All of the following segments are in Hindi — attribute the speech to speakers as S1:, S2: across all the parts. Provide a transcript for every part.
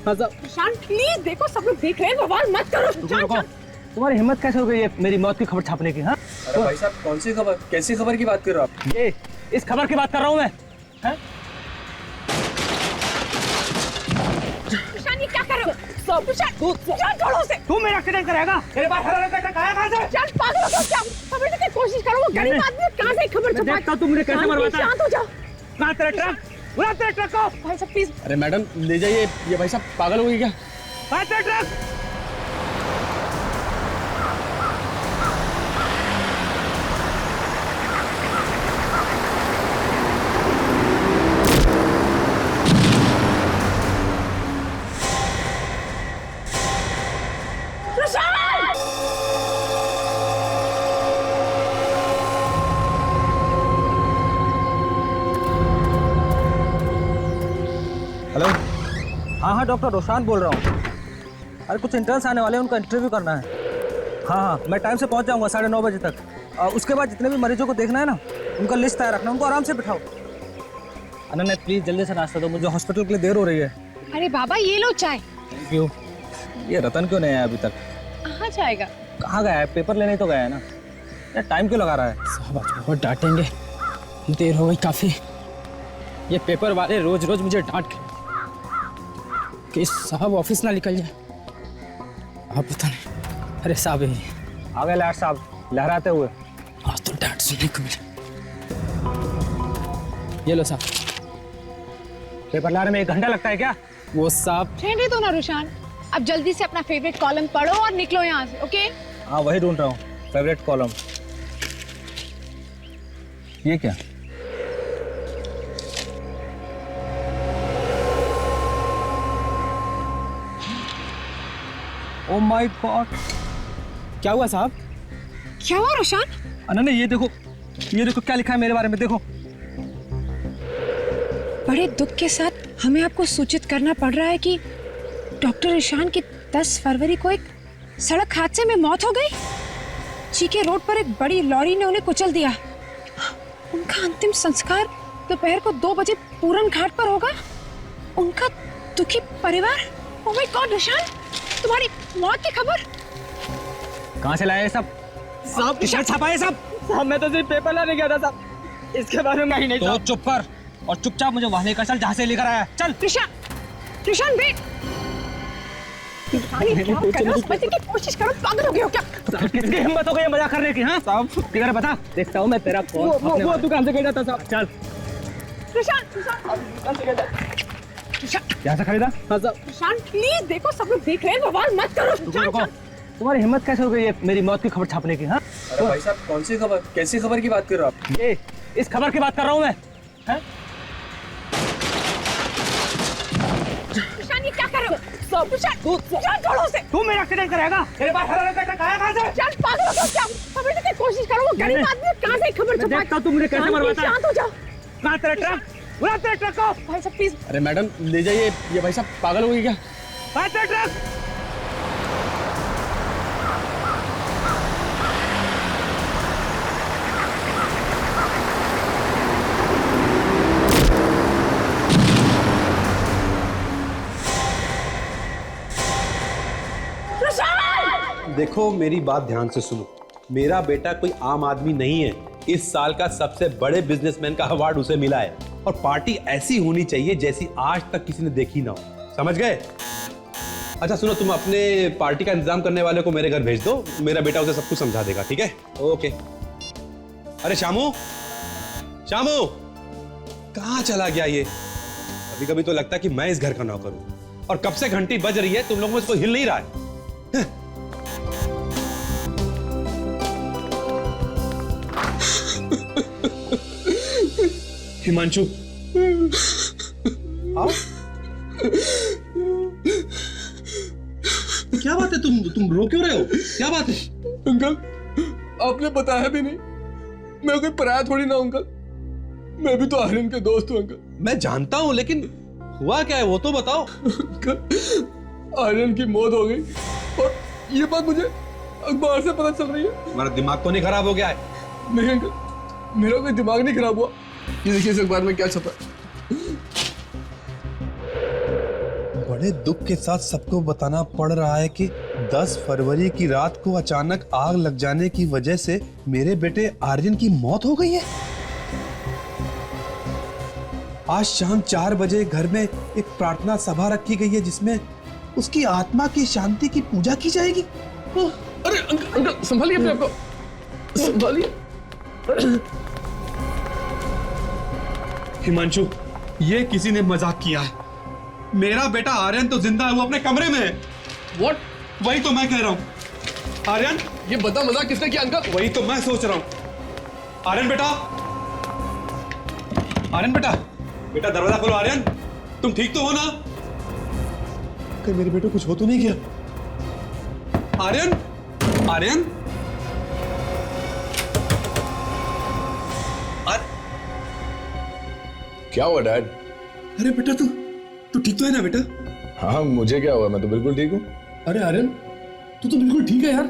S1: प्रशांत प्लीज देखो, सब लोग देख रहे हैं, बवाल मत करो।
S2: तुम्हारी हिम्मत कैसे हो गई है मेरी मौत की खबर छापने की? हाँ
S3: अरे भाई साहब, कौन सी खबर, कैसी खबर की बात कर रहे हो आप?
S2: ये इस खबर की बात कर रहा हूँ मैं।
S1: प्रशांत ये क्या कर रहे हो? प्रशांत छोड़ो उसे।
S2: तू मेरा एक्सीडेंट कराएगा? तेरे पास कहाँ से?
S1: चल पागल हो क्या? समझने की कोशिश करो, वो गरीब आदमी है, कहाँ से खबर छुपा?
S2: देखता हूँ तुमने कैसे मरवाता है।
S1: शांत हो जाओ।
S2: कहाँ तेरा ट्रक? बुला तेरे ट्रक को।
S1: भाई साहब प्लीज।
S3: अरे मैडम ले जाइए, ये भाई साहब पागल हो गई क्या?
S2: कहाँ तेरा ट्रक? हेलो, हाँ डॉक्टर रोशान बोल रहा हूँ। अरे कुछ इंटर्न्स आने वाले हैं, उनका इंटरव्यू करना है। हाँ मैं टाइम से पहुँच जाऊँगा 9:30 बजे तक। उसके बाद जितने भी मरीजों को देखना है ना, उनका लिस्ट तैयार रखना, उनको आराम से बिठाओ। अनन्या प्लीज जल्दी से नाश्ता दो, मुझे हॉस्पिटल के लिए देर हो रही है।
S1: अरे बाबा ये लो चाय।
S2: Thank you. ये रतन क्यों नहीं आया अभी तक?
S1: कहाँ जाएगा?
S2: कहाँ गया है? पेपर लेने तो गया है ना। यार टाइम क्यों लगा रहा है?
S4: साहब आज बहुत डांटेंगे, देर हो गई काफ़ी। ये पेपर वाले रोज रोज मुझे डांट के कि साहब ऑफिस ना निकल जाए। आप पता नहीं। अरे साहब यही
S2: आ गए लाट साहब लहराते हुए।
S4: आज तो डांट सुनने को मिला। ये लो साहब।
S2: पेपर लाने में 1 घंटा लगता है क्या?
S4: वो साहब
S1: रहने दो ना रुशान, अब जल्दी से अपना फेवरेट कॉलम पढ़ो और निकलो यहाँ से। ओके
S2: हाँ वही ढूंढ रहा हूँ, फेवरेट कॉलम। ये क्या? ओह माय गॉड,
S4: क्या हुआ साहब?
S1: क्या हुआ रुशान?
S2: अनन्या ये देखो क्या लिखा है मेरे बारे में, देखो।
S1: बड़े दुख के साथ हमें आपको सूचित करना पड़ रहा है कि डॉक्टर ईशान की 10 फरवरी को एक सड़क हादसे में मौत हो गई। चीके रोड पर एक बड़ी लॉरी ने उन्हें कुचल दिया। उनका अंतिम संस्कार दोपहर को 2 बजे पूरन घाट पर होगा। उनका दुखी परिवार। ओह माय गॉड ईशान, तुम्हारी मौत की खबर
S2: कहाँ से लाए सब?
S4: साहब
S2: किसने छापा है सब?
S4: साहब मैं तो सिर्फ पेपर लाने गया था साहब, इसके बारे में नहीं।
S2: तो चुप कर और चुपचाप मुझे वहां लेकर चल जहाँ से लेकर आया। चल
S1: ईशान वेट। समझने की कोशिश करो, पागल हो गए हो क्या?
S2: किसकी हिम्मत हो गई है मजाक करने की? हाँ साहब फिगर बता, देखता हूँ मैं तेरा फोन।
S4: वो दुकान से खरीदा था साहब।
S2: चल
S4: दुकान से खरीदा।
S2: यहाँ से खरीदा?
S4: हाँ साहब।
S1: ईशान प्लीज देखो, सब लोग देख रहे हैं, बवाल मत करो।
S2: तुम्हारी हिम्मत कैसे हो गई है मेरी मौत की खबर छापने की? हाँ
S3: अरे भाई साहब, कौन सी खबर, कैसी खबर की बात कर रहे हो आप?
S2: ये इस खबर की बात कर रहा हूँ मैं।
S1: ईशान ये क्या कर रहे हो? ईशान छोड़ो उसे।
S2: तू मेरा एक्सीडेंट कराएगा? तेरे पास कहाँ से?
S1: चल पागल हो क्या? समझने की कोशिश करो, वो गरीब आदमी है, कहाँ से खबर छुपा?
S2: देखता हूँ तुमने कैसे मरवाता है।
S1: शांत हो जाओ।
S2: कहाँ तेरा ट्रक? बुला तेरे ट्रक को।
S1: भाई साहब प्लीज।
S3: अरे मैडम ले जाइए, ये भाई साहब पागल हो गई क्या?
S2: कहाँ तेरा ट्रक?
S5: देखो मेरी बात ध्यान से सुनो, मेरा बेटा कोई आम आदमी नहीं है। इस साल का सबसे बड़े बिजनेसमैन का अवार्ड उसे मिला है और पार्टी ऐसी होनी चाहिए जैसी आज तक किसी ने देखी ना हो। समझ गए? अच्छा सुनो, तुम अपने पार्टी का इंतजाम करने वाले को मेरे घर भेज दो, मेरा बेटा उसे सब कुछ समझा देगा। ठीक है? ओके। अरे शामू, शामू कहाँ चला गया ये? कभी कभी तो लगता है कि मैं इस घर का नौकर हूं और कब से घंटी बज रही है, तुम लोगों में इसको हिल नहीं रहा है। हिमांशु आओ। क्या बात है, तुम रो क्यों रहे हो? क्या बात है?
S3: अंकल आपने बताया भी नहीं, मैं कोई पराया थोड़ी ना अंकल, मैं भी तो आर्यन के दोस्त हूँ अंकल।
S5: मैं जानता हूं, लेकिन हुआ क्या है वो तो बताओ।
S3: अंकल आर्यन की मौत हो गई और ये बात मुझे अखबार से पता चल रही है।
S5: तुम्हारा दिमाग तो नहीं खराब हो गया है?
S3: नहीं अंकल, मेरा कोई दिमाग नहीं खराब हुआ। ये देखिए इस अखबार में क्या छपा है।
S5: बड़े दुख के साथ सबको बताना पड़ रहा है कि 10 फरवरी की रात को अचानक आग लग जाने की वजह से मेरे बेटे आर्यन की मौत हो गई है। आज शाम 4 बजे घर में एक प्रार्थना सभा रखी गई है जिसमें उसकी आत्मा की शांति की पूजा की जाएगी।
S3: अरे अंकल संभालिए अपने आप को, संभालिए।
S5: हिमांशु, ये किसी ने मजाक किया है। मेरा बेटा आर्यन तो जिंदा है, वो अपने कमरे में है।
S3: व्हाट?
S5: वही तो मैं कह रहा हूँ। आर्यन,
S3: ये बता मजाक किसने किया अंकल?
S5: वही तो मैं सोच रहा हूँ। आर्यन बेटा, आर्यन बेटा, बेटा दरवाजा खोलो। आर्यन, तुम ठीक तो हो ना? कहीं मेरे बेटे कुछ हो तो नहीं गया? आर्यन, आर्यन,
S6: क्या हुआ डैड?
S5: अरे बेटा तू ठीक तो है ना बेटा?
S6: हाँ मुझे क्या हुआ, मैं तो बिल्कुल ठीक हूँ।
S3: अरे आर्यन तू तो बिल्कुल ठीक है यार।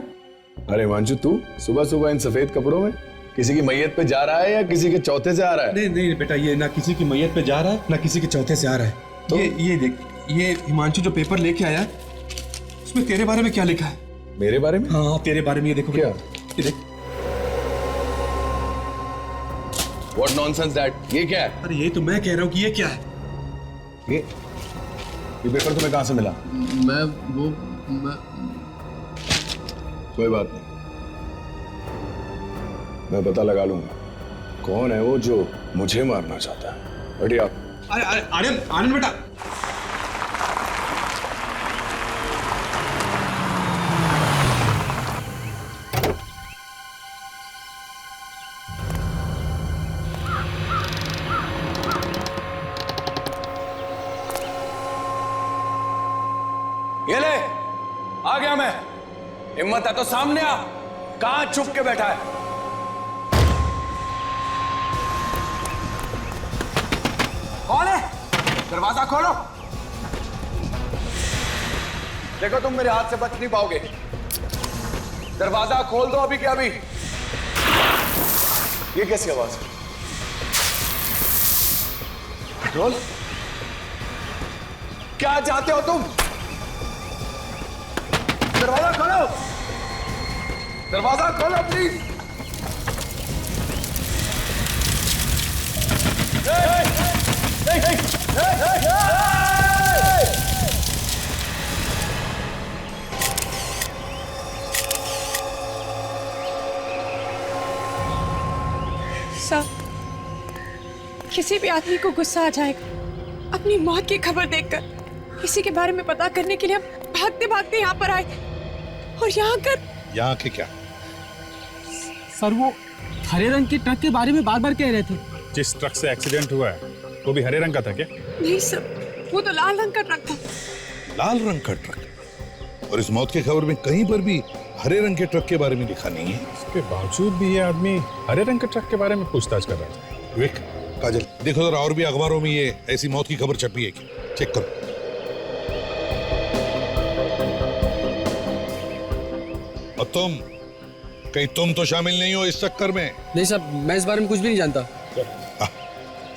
S6: अरे हिमांशु, तू सुबह सुबह इन सफेद कपड़ों में किसी की मैयत पे जा रहा है या किसी के चौथे से आ रहा है?
S5: नहीं नहीं बेटा, ये ना किसी की मैयत पे जा रहा है ना किसी के चौथे से आ रहा है।
S6: तो?
S5: ये देख, ये हिमांशु जो पेपर लेके आया उसमें तेरे बारे में क्या लिखा है?
S6: मेरे बारे में?
S5: हाँ तेरे बारे में। ये देखो
S6: क्या?
S5: ये देख।
S6: What nonsense डैड, ये क्या है?
S5: अरे ये तो मैं कह रहा हूँ कि ये क्या है।
S6: ये पेपर तुम्हें कहाँ से मिला?
S3: मैं
S6: कोई बात नहीं, मैं पता लगा लूंगा कौन है वो जो मुझे मारना चाहता है। बैठिए आप।
S5: अरे अरे आर्यन, आनंद बेटा,
S6: ये ले, आ गया मैं। हिम्मत है तो सामने आ, कहां छुप के बैठा है? कौन है? दरवाजा खोलो। देखो तुम मेरे हाथ से बच नहीं पाओगे। दरवाजा खोल दो अभी के अभी। ये कैसी आवाज है? पेट्रोल? क्या चाहते हो तुम? दरवाजा खोलो, दरवाजा खोलो प्लीज।
S1: सर, किसी भी आदमी को गुस्सा आ जाएगा अपनी मौत की खबर देखकर। इसी के बारे में पता करने के लिए हम भागते भागते यहाँ पर आए और यहाँ कर।
S7: यहाँ के क्या?
S4: सर वो हरे रंग के ट्रक के बारे में बार बार कह रहे थे।
S7: जिस ट्रक से एक्सीडेंट हुआ है वो भी हरे रंग का था क्या?
S1: नहीं सर, वो तो लाल रंग का ट्रक था।
S7: लाल रंग का ट्रक? और इस मौत की खबर में कहीं पर भी हरे रंग के ट्रक के बारे में लिखा नहीं है।
S8: इसके बावजूद भी ये आदमी हरे रंग के ट्रक के बारे में पूछताछ कर रहा था।
S7: विवेक, काजल, देखो जरा और भी अखबारों में ये ऐसी मौत की खबर छपी है क्या? चेक करो। और तुम, कहीं तुम तो शामिल नहीं हो इस चक्कर में?
S9: नहीं साहब, मैं इस बारे में कुछ भी नहीं जानता।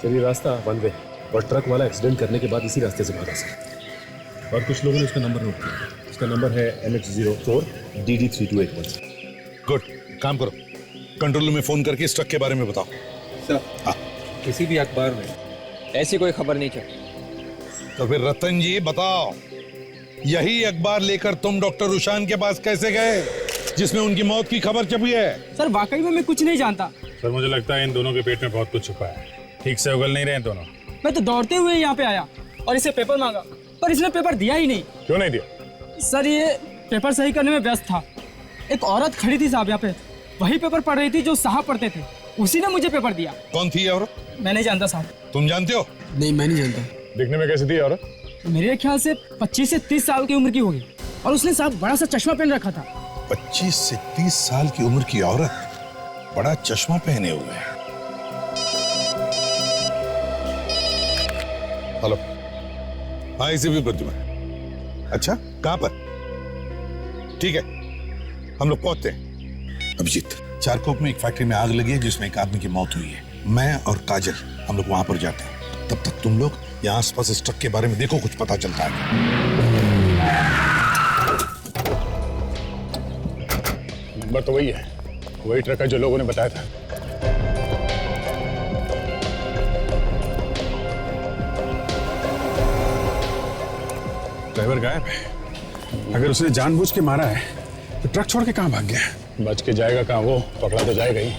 S8: सर ये रास्ता बंद है और ट्रक वाला एक्सीडेंट करने के बाद इसी रास्ते से भागा सर। और कुछ लोगों ने उसका नंबर नोट किया। उसका नंबर है MH04 DD3281।
S7: गुड, काम करो, कंट्रोल रूम में फोन करके इस ट्रक के बारे में बताओ।
S2: सर, किसी भी अखबार में ऐसी कोई खबर नहीं छपी।
S7: तो फिर रतन जी बताओ, यही अखबार लेकर तुम डॉक्टर रुशान के पास कैसे गए जिसमें उनकी मौत की खबर छपी है?
S4: सर वाकई में मैं कुछ नहीं जानता।
S8: सर मुझे लगता है इन दोनों के पेट में बहुत कुछ छुपा है, ठीक से उगल नहीं रहे हैं दोनों।
S4: मैं तो दौड़ते हुए यहाँ पे आया और इसे पेपर मांगा, पर इसने पेपर दिया ही नहीं।
S8: क्यों नहीं दिया?
S4: सर ये पेपर सही करने में व्यस्त था। एक औरत खड़ी थी साहब यहाँ पे, वही पेपर पढ़ रही थी जो साहब पढ़ते थे, उसी ने मुझे पेपर दिया।
S7: कौन थी ये औरत?
S4: मैं नहीं जानता साहब।
S7: तुम जानते हो?
S9: नहीं, मैं नहीं जानता।
S8: दिखने में कैसी थी औरत?
S4: मेरे ख्याल से 25 से 30 साल की उम्र की होगी और उसने साहब बड़ा सा चश्मा पहन रखा था।
S7: 25 से 30 साल की उम्र की औरत, बड़ा चश्मा पहने हुए है। हेलो, हाँ इसे भी प्रतिमा। अच्छा, कहां पर? ठीक है, हम लोग पहुंचते हैं। अभिजीत, चारकोप में एक फैक्ट्री में आग लगी है जिसमें एक आदमी की मौत हुई है। मैं और काजल हम लोग वहां पर जाते हैं। तब तक तुम लोग यहाँ आसपास इस ट्रक के बारे में देखो, कुछ पता चलता है।
S6: नंबर तो वही है, वही ट्रक है जो लोगों ने बताया था। ड्राइवर गायब है। अगर उसने जानबूझ के मारा है तो ट्रक छोड़ के कहां भाग गया? बच के जाएगा कहां, वो पकड़ा तो जाएगा ही।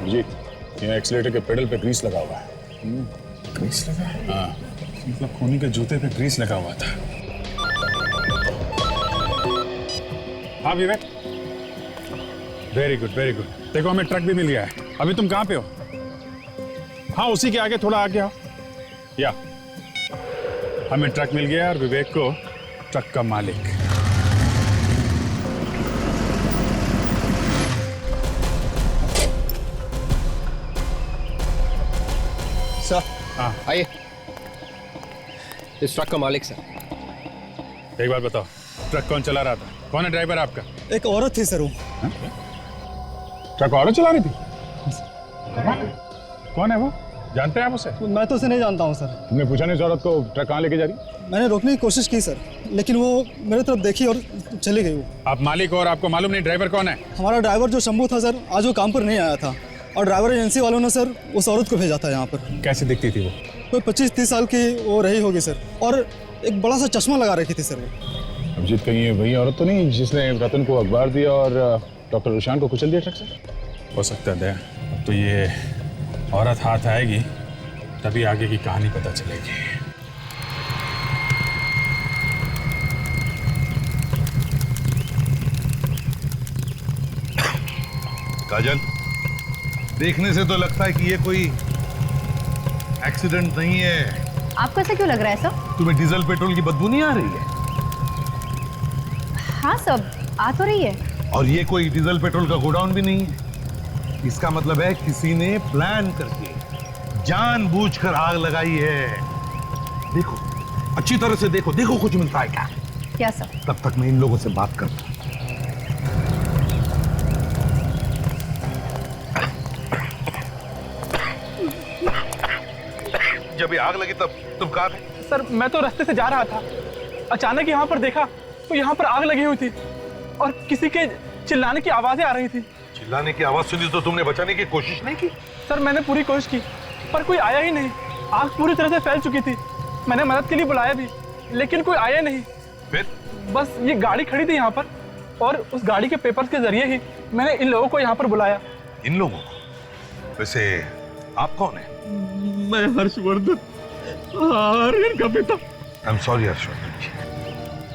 S6: जी, यहाँ एक्सीलेटर के पेडल पे ग्रीस लगा हुआ है। ग्रीस लगा है? हाँ, मतलब खूनी के जूते पे ग्रीस लगा हुआ था। हाँ विवेक, वेरी गुड वेरी गुड। देखो हमें ट्रक भी मिल गया है। अभी तुम कहाँ पे हो? हाँ उसी के आगे, थोड़ा आगे आओ। या हमें ट्रक मिल गया और विवेक को ट्रक का मालिक।
S9: सर
S6: हाँ
S9: आइए, इस ट्रक का मालिक सर।
S6: एक बार बताओ, ट्रक कौन चला रहा था? कौन है ड्राइवर आपका?
S10: एक औरत थी सर वो।
S6: ट्रक औरत चला रही थी? कौन है वो? जानते हैं आप उसे?
S10: मैं तो उसे नहीं जानता हूँ सर।
S6: तुमने पूछा नहीं उस औरत को ट्रक कहाँ लेके जा रही?
S10: मैंने रोकने की कोशिश की सर, लेकिन वो मेरे तरफ देखी और चली गई वो।
S6: आप मालिक हो और आपको मालूम नहीं ड्राइवर कौन है?
S10: हमारा ड्राइवर जो शंभू था सर, आज वो काम पर नहीं आया था और ड्राइवर एजेंसी वालों ने सर उस औरत को भेजा था यहाँ पर।
S6: कैसे दिखती थी वो?
S10: कोई 25-30 साल की वो रही होगी सर, और एक बड़ा सा चश्मा लगा रखी थी सर वो।
S6: अभिजीत, कहीं ये वही औरत तो नहीं जिसने रतन को अखबार दिया और डॉक्टर रुशान को कुचल दिया ट्रक से? हो सकता है दया, अब तो ये औरत हाथ आएगी तभी आगे की कहानी पता चलेगी।
S7: काजल, देखने से तो लगता है कि ये कोई एक्सीडेंट नहीं है।
S11: आपको ऐसा क्यों लग रहा है सब?
S7: तुम्हें डीजल पेट्रोल की बदबू नहीं आ रही है?
S11: हाँ सब आ तो रही है।
S7: और ये कोई डीजल पेट्रोल का गोडाउन भी नहीं है। इसका मतलब है किसी ने प्लान करके जानबूझकर आग लगाई है। देखो, अच्छी तरह से देखो, देखो कुछ मिलता है क्या?
S11: क्या सब?
S7: तब तक मैं इन लोगों से बात करता हूं। जब ये आग लगी तब तुम कहाँ थे?
S4: सर मैं तो रास्ते से जा रहा था, अचानक यहाँ पर देखा तो यहाँ पर आग लगी हुई थी और किसी के चिल्लाने की आवाजें आ रही थी।
S7: चिल्लाने की आवाज सुनी तो तुमने बचाने की कोशिश नहीं की?
S4: सर मैंने पूरी कोशिश की पर कोई आया ही नहीं। आग पूरी तरह से फैल चुकी थी। मैंने मदद के लिए बुलाया भी लेकिन कोई आया नहीं।
S7: फिर?
S4: बस ये गाड़ी खड़ी थी यहाँ पर और उस गाड़ी के पेपर्स के जरिए ही मैंने इन लोगों को यहाँ पर बुलाया।
S7: इन लोगों को? वैसे आप कौन है?
S8: मैं हर्षवर्धन, आर्यन का पिता।
S7: आई एम सॉरी हर्षवर्धन जी।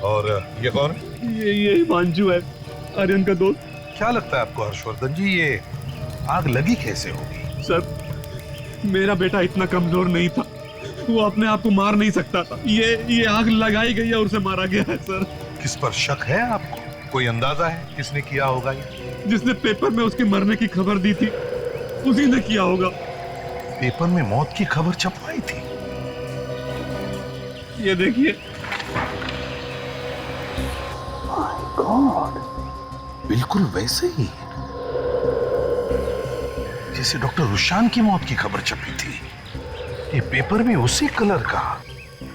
S7: और ये कौन है?
S8: ये हिमांशु है, आर्यन का दोस्त।
S7: क्या लगता है आपको हर्षवर्धन जी, ये आग लगी कैसे होगी?
S8: सर मेरा बेटा इतना कमजोर नहीं था, वो अपने आप को मार नहीं सकता था। ये आग लगाई गई है और उसे मारा गया है सर।
S7: किस पर शक है आपको? कोई अंदाजा है किसने किया होगा ये?
S8: जिसने पेपर में उसके मरने की खबर दी थी उसी ने किया होगा।
S7: पेपर में मौत की खबर छपवाई थी?
S8: ये देखिए।
S7: गॉड, बिल्कुल वैसे ही जैसे डॉक्टर रुशान की मौत की खबर छपी थी। ये पेपर भी उसी कलर का।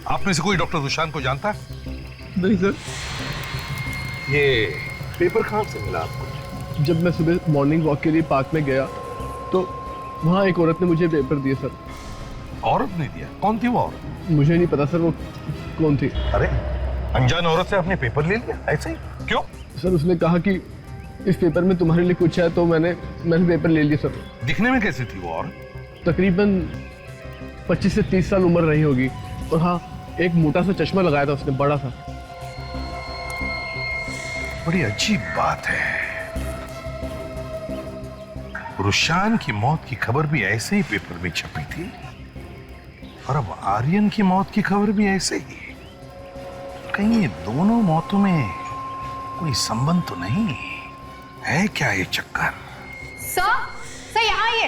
S7: आप में से कोई डॉक्टर रुशान को जानता है?
S8: नहीं सर।
S7: ये पेपर कहाँ से मिला आपको?
S8: जब मैं सुबह मॉर्निंग वॉक के लिए पार्क में गया तो वहाँ एक औरत ने मुझे पेपर दिए सर।
S7: औरत ने दिया? कौन थी वो औरत?
S8: मुझे नहीं पता सर वो कौन थी।
S7: अरे अनजान औरत से आपने पेपर ले लिया ऐसे ही? क्यों?
S8: सर उसने कहा कि इस पेपर में तुम्हारे लिए कुछ है तो मैंने पेपर ले लिया सर।
S7: दिखने में कैसी थी वो औरत?
S8: तकरीबन 25 से 30 साल उम्र रही होगी और हाँ एक मोटा सा चश्मा लगाया था उसने, बड़ा सा।
S7: बड़ी अजीब बात है, रुशान की मौत की खबर भी ऐसे ही पेपर में छपी थी और अब आर्यन की मौत की खबर भी ऐसे ही। कहीं ये दोनों मौतों में कोई संबंध तो नहीं है क्या? ये चक्कर।
S11: सर यहाँ आइए।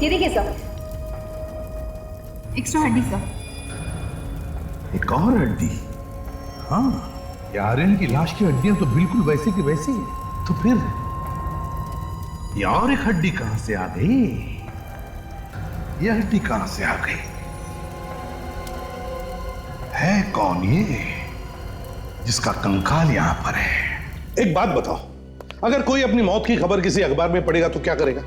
S11: ये देखिए सर, एक्स्ट्रा हड्डी सर।
S7: एक और हड्डी। हाँ, ये आर्यन की लाश की हड्डियां तो बिल्कुल वैसी की वैसी है। तो फिर ये और एक हड्डी कहां से आ गई? ये हड्डी कहां से आ गई? है कौन ये जिसका कंकाल यहां पर है? एक बात बताओ, अगर कोई अपनी मौत की खबर किसी अखबार में पढ़ेगा तो क्या करेगा?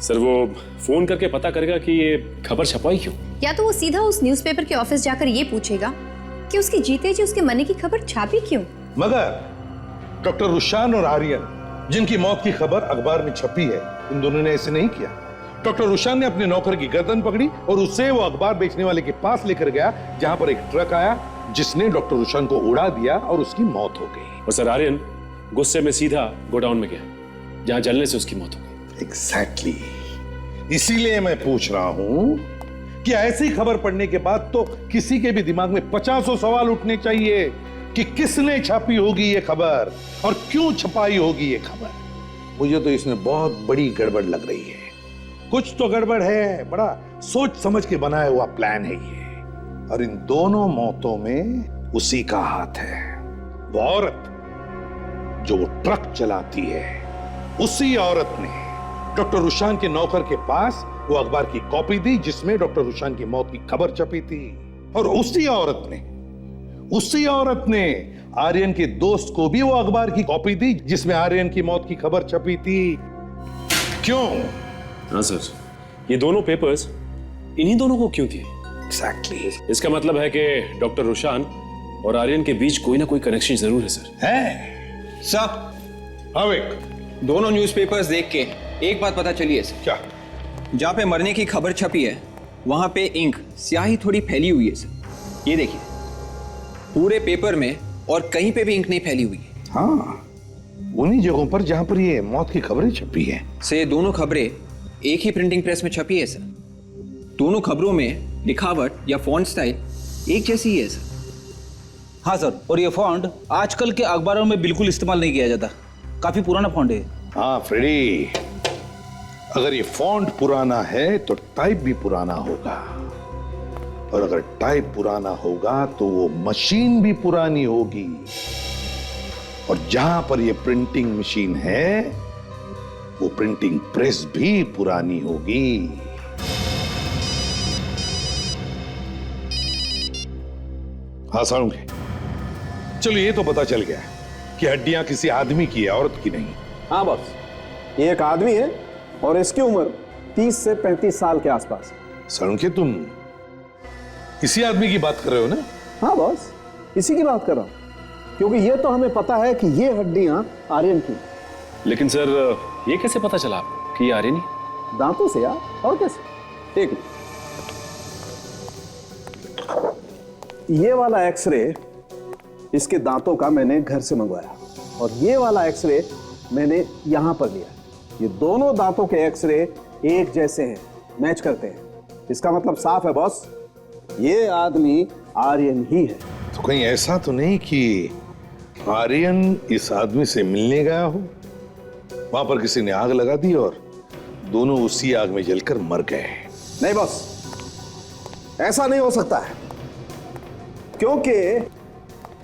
S8: सर वो फोन करके पता करेगा कि ये खबर छपाई क्यों।
S11: या तो वो सीधा उस न्यूज़पेपर के ऑफिस जाकर ये पूछेगा कि उसके जीते जी उसके मरने की खबर छापी क्यों।
S7: मगर डॉक्टर रुशान और आर्यन जिनकी मौत की खबर अखबार में छपी है, इन दोनों ने ऐसे नहीं किया। डॉक्टर रुशान ने अपने नौकर की गर्दन पकड़ी और उसे वो अखबार बेचने वाले के पास लेकर गया, जहां पर एक ट्रक आया जिसने डॉक्टर रुशान को उड़ा दिया और उसकी मौत हो गई।
S8: और सर आर्यन गुस्से में सीधा गोडाउन में गया जहां जलने से उसकी मौत हो गई।
S7: एग्जैक्टली इसीलिए मैं पूछ रहा हूं कि ऐसी खबर पढ़ने के बाद तो किसी के भी दिमाग में 50 सवाल उठने चाहिए कि किसने छापी होगी ये खबर और क्यों छपाई होगी ये खबर। मुझे तो इसमें बहुत बड़ी गड़बड़ लग रही है। कुछ तो गड़बड़ है, बड़ा सोच समझ के बनाया हुआ प्लान है ये। और इन दोनों मौतों में उसी का हाथ है। वो औरत जो वो ट्रक चलाती है, उसी औरत ने डॉक्टर रुशान के नौकर के पास वो अखबार की कॉपी दी जिसमें डॉक्टर रुशान की मौत की खबर छपी थी। और उसी औरत ने आर्यन के दोस्त को भी वो अखबार की कॉपी दी जिसमें आर्यन की मौत की खबर छपी थी। क्यों?
S8: हाँ सर, ये दोनों पेपर्स इन्हीं दोनों को क्यों दिए?
S7: एग्जैक्टली।
S8: इसका मतलब है कि डॉक्टर रुशान और आर्यन के बीच कोई ना कोई कनेक्शन जरूर है सर।
S7: है
S9: सर,
S7: अविक,
S9: दोनों न्यूज़पेपर्स देख के एक बात पता चली है सर।
S7: क्या?
S9: जहाँ पे मरने की खबर छपी है वहां पे इंक स्याही थोड़ी फैली हुई है सर। ये देखिए, पूरे पेपर में और कहीं पे भी इंक नहीं फैली हुई है।
S7: हाँ, उन्हीं जगहों पर जहां पर ये मौत की खबरें छपी है।
S9: से दोनों खबरें एक ही प्रिंटिंग प्रेस में छपी है सर। दोनों खबरों में लिखावट या फॉन्ट स्टाइल एक जैसी ही है सर।
S2: हाँ सर, और ये फॉन्ट आजकल के अखबारों में बिल्कुल इस्तेमाल नहीं किया जाता, काफी पुराना फॉन्ट है।
S7: हाँ फ्रेडी, अगर ये फॉन्ट पुराना है तो टाइप भी पुराना होगा, और अगर टाइप पुराना होगा तो वो मशीन भी पुरानी होगी, और जहां पर ये प्रिंटिंग मशीन है वो प्रिंटिंग प्रेस भी पुरानी होगी। हाँ सारूंगे, चलो ये तो पता चल गया कि हड्डियां किसी आदमी की है, औरत की नहीं।
S12: हाँ बॉस, ये एक आदमी है और इसकी उम्र 30 से 35 साल के आसपास।
S7: सारूंगे, तुम इसी आदमी की बात कर रहे हो ना?
S12: हाँ बॉस, इसी की बात कर रहा हूं, क्योंकि ये तो हमें पता है कि ये हड्डियां आर्यन की।
S8: लेकिन सर ये कैसे पता चला आपको कि ये आर्यन ही?
S12: दांतों से यार, और कैसे? ठीक, ये वाला एक्सरे इसके दांतों का मैंने घर से मंगवाया, और ये वाला एक्सरे मैंने यहां पर लिया। ये दोनों दांतों के एक्सरे एक जैसे हैं, मैच करते हैं। इसका मतलब साफ है बॉस, ये आदमी आर्यन ही है।
S7: तो कहीं ऐसा तो नहीं कि आर्यन इस आदमी से मिलने गया हो, वहां पर किसी ने आग लगा दी और दोनों उसी आग में जलकर मर गए?
S12: नहीं बॉस, ऐसा नहीं हो सकता है, क्योंकि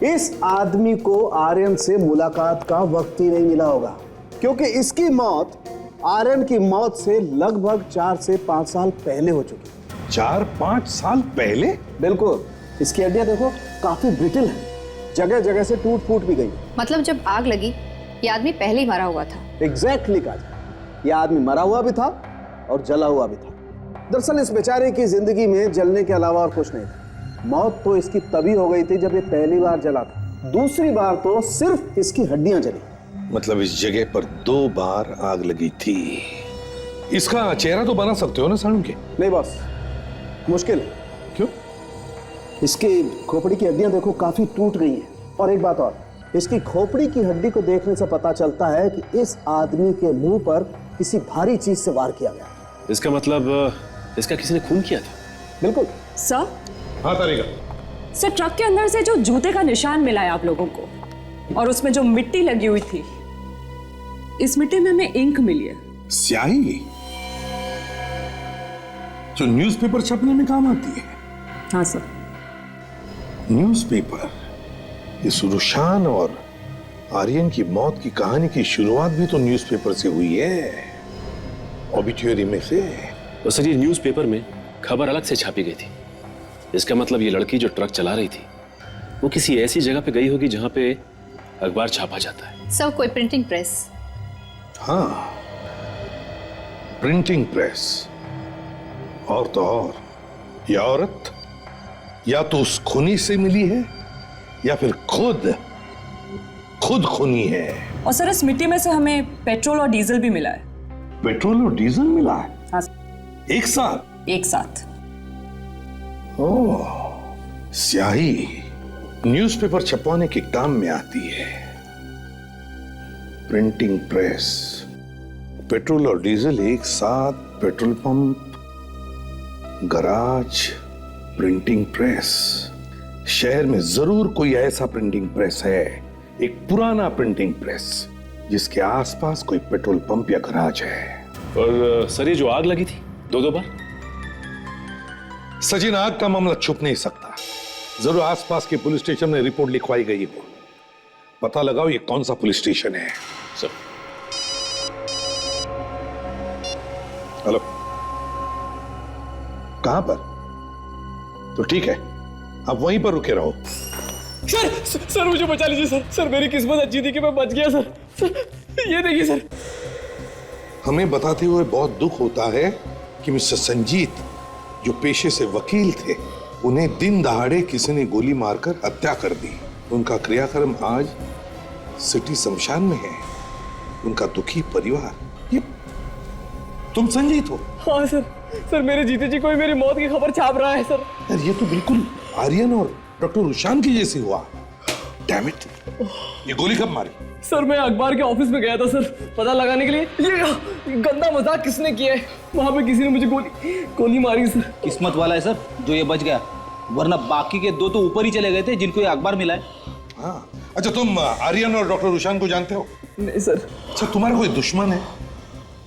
S12: इस आदमी को आर्यन से मुलाकात का वक्त ही नहीं मिला होगा, क्योंकि इसकी मौत आर्यन की मौत से लगभग 4 से 5 साल पहले हो चुकी।
S7: 4-5 साल पहले?
S12: बिल्कुल, इसकी हड्डियां देखो काफी ब्रिटल है, जगह जगह से टूट फूट भी गई।
S11: मतलब जब आग लगी ये आदमी पहले ही मरा हुआ था।
S12: एग्जैक्टली काजा, ये आदमी मरा हुआ भी था और जला हुआ भी था। दरअसल इस बेचारे की जिंदगी में जलने के अलावा और कुछ नहीं था। मौत तो इसकी तभी हो गई थी जब ये पहली बार जला था, दूसरी बार तो सिर्फ इसकी हड्डियां जली।
S7: मतलब इस जगह पर 2 बार आग लगी थी। इसका चेहरा तो बना सकते हो ना सारूंगे?
S12: नहीं बॉस, मुश्किल है।
S7: क्यों?
S12: इसकी खोपड़ी की हड्डियां देखो काफी टूट गई हैं, और एक बात और, इसकी खोपड़ी की हड्डी को देखने से पता चलता है कि इस आदमी के मुंह पर किसी भारी चीज से वार किया गया।
S8: इसका मतलब इसका किसी ने खून किया था?
S12: बिल्कुल
S13: सर।
S7: हाँ तारिका।
S13: सर, ट्रक के अंदर से जो जूते का निशान मिला है आप लोगों को, और उसमें जो मिट्टी लगी हुई थी, इस मिट्टी में हमें इंक मिली है।
S7: स्याही जो न्यूज़पेपर छपने में काम आती है?
S13: हाँ सर।
S7: न्यूज़पेपर, इस रुशान और आर्यन की मौत की कहानी की शुरुआत भी तो न्यूज़पेपर से हुई है, ऑबिट्यूरी में से।
S8: तो सर ये न्यूज़पेपर में खबर अलग से छापी गई थी। इसका मतलब ये लड़की जो ट्रक चला रही थी वो किसी ऐसी जगह पे गई होगी जहां पे अखबार छापा जाता है।
S11: सर कोई प्रिंटिंग प्रेस।
S7: हाँ, प्रिंटिंग प्रेस। और तो और ये औरत या तो उस खूनी से मिली है या फिर खुद खूनी है।
S13: और सर इस मिट्टी में से हमें पेट्रोल और डीजल भी मिला है।
S7: पेट्रोल और डीजल मिला है?
S13: हाँ
S7: एक साथ?
S13: एक साथ।
S7: ओह, स्याही न्यूज़पेपर छपवाने के काम में आती है। प्रिंटिंग प्रेस, पेट्रोल और डीजल एक साथ, petrol pump, garage, printing press. शहर में जरूर कोई ऐसा प्रिंटिंग प्रेस है, एक पुराना प्रिंटिंग प्रेस जिसके आसपास कोई पेट्रोल पंप या गराज है।
S8: और सर ये जो आग लगी थी दो बार,
S7: सचिन आग का मामला छुप नहीं सकता। जरूर आसपास के पुलिस स्टेशन में रिपोर्ट लिखवाई गई हो। पता लगाओ ये कौन सा पुलिस स्टेशन है।
S8: सर।
S7: हेलो, कहां पर? तो ठीक है, आप वहीं पर रुके रहो।
S4: सर मुझे बचा लीजिए सर। सर मेरी किस्मत अच्छी थी कि मैं बच गया सर। ये देखिए सर।
S7: हमें बताते हुए बहुत दुख होता है कि मिस्टर संजीत जो पेशे से वकील थे, उन्हें दिन दहाड़े किसी ने गोली मारकर हत्या कर दी। उनका क्रियाक्रम आज सिटी शमशान में है। उनका दुखी परिवार। ये तुम संजीत हो?
S4: हाँ सर। सर मेरे जीते जी कोई मेरी मौत की खबर छाप रहा है सर।
S7: यार ये तो बिल्कुल आर्यन और डॉक्टर रुशान की जैसी हुआ। डैम इट, ये गोली कब मारी?
S4: सर मैं अखबार के ऑफिस में गया था सर, पता लगाने के लिए। ये गंदा मजाक किसने किया है? वहां पे किसी ने मुझे गोली मारी सर।
S2: किस्मत वाला है सर जो ये बच गया, वरना बाकी के दो तो ऊपर ही चले गए थे जिनको ये अखबार मिला है।
S7: हाँ, अच्छा तुम आर्यन और डॉक्टर रुशान को जानते हो?
S4: नहीं सर।
S7: अच्छा तुम्हारा कोई दुश्मन है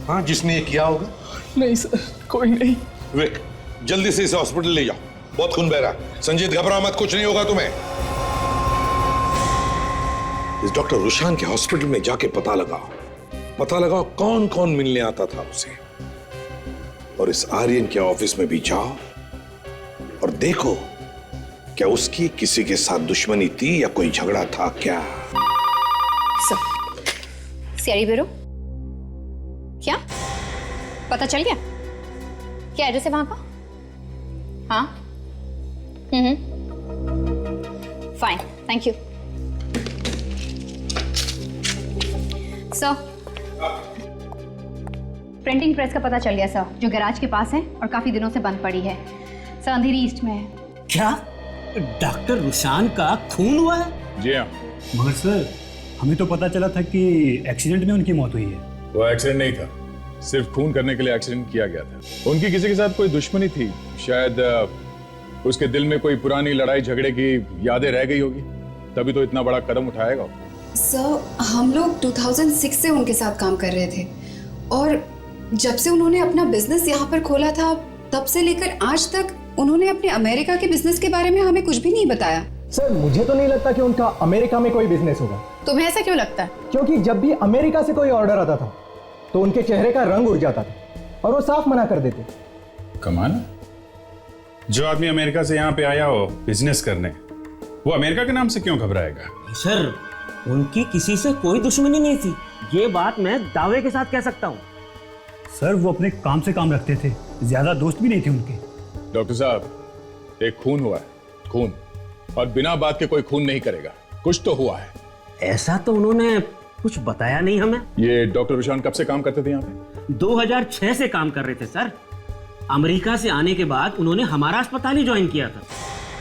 S7: हाँ जिसने ये किया होगा?
S4: नहीं सर, कोई नहीं।
S7: विक, जल्दी से इसे हॉस्पिटल ले जाओ, बहुत खून बह रहा है। संजीत घबरा मत, कुछ नहीं होगा तुम्हें। इस डॉक्टर रुशान के हॉस्पिटल में जाके पता लगाओ कौन कौन मिलने आता था उसे। और इस आर्यन के ऑफिस में भी जाओ और देखो क्या उसकी किसी के साथ दुश्मनी थी या कोई झगड़ा था क्या।
S11: सीआईडी ब्यूरो, क्या पता चल गया? क्या एड्रेस है वहां का? हाँ, fine, thank you sir. Printing press का पता चल गया सर, जो गैराज के पास है और काफी दिनों से बंद पड़ी है सर, अंधेरी ईस्ट में है।
S14: क्या डॉक्टर रुशान का खून हुआ है?
S6: जी हाँ।
S10: मगर सर हमें तो पता चला था कि एक्सीडेंट में उनकी मौत हुई है।
S6: वो एक्सीडेंट नहीं था, सिर्फ खून करने के लिए एक्सीडेंट किया गया था। उनकी किसी के साथ कोई दुश्मनी थी, शायद उसके दिल में कोई पुरानी लड़ाई झगड़े की यादें रह गई होगी, तभी तो इतना बड़ा कदम उठाएगा।
S15: सर हम लोग 2006 से उनके साथ काम कर रहे थे और जब से उन्होंने अपना बिजनेस यहाँ पर खोला था तब से लेकर आज तक उन्होंने अपने अमेरिका के बिजनेस के बारे में हमें कुछ भी नहीं बताया।
S10: सर मुझे तो नहीं लगता कि उनका अमेरिका में कोई बिजनेस होगा।
S11: तुम्हें ऐसा क्यों लगता है?
S10: क्योंकि जब भी अमेरिका से कोई ऑर्डर आता था तो उनके चेहरे का रंग उड़ जाता था और वो साफ मना कर देते।
S6: कमाल, जो आदमी अमेरिका से यहाँ पे आया हो बिजनेस करने, वो अमेरिका के नाम से क्यों घबराएगा?
S14: सर उनकी किसी से कोई दुश्मनी नहीं थी, ये बात मैं दावे के साथ कह सकता हूँ।
S10: सर वो अपने काम से काम रखते थे, ज्यादा दोस्त भी नहीं थे उनके।
S6: डॉक्टर साहब, एक खून हुआ है, खून, और बिना बात के कोई खून नहीं करेगा, कुछ तो हुआ है।
S14: ऐसा तो उन्होंने कुछ बताया नहीं हमें।
S6: ये डॉक्टर रुशान कब से काम करते थे यहाँ पे?
S14: 2006 से काम कर रहे थे सर। अमेरिका से आने के बाद उन्होंने हमारा अस्पताल ही ज्वाइन किया था।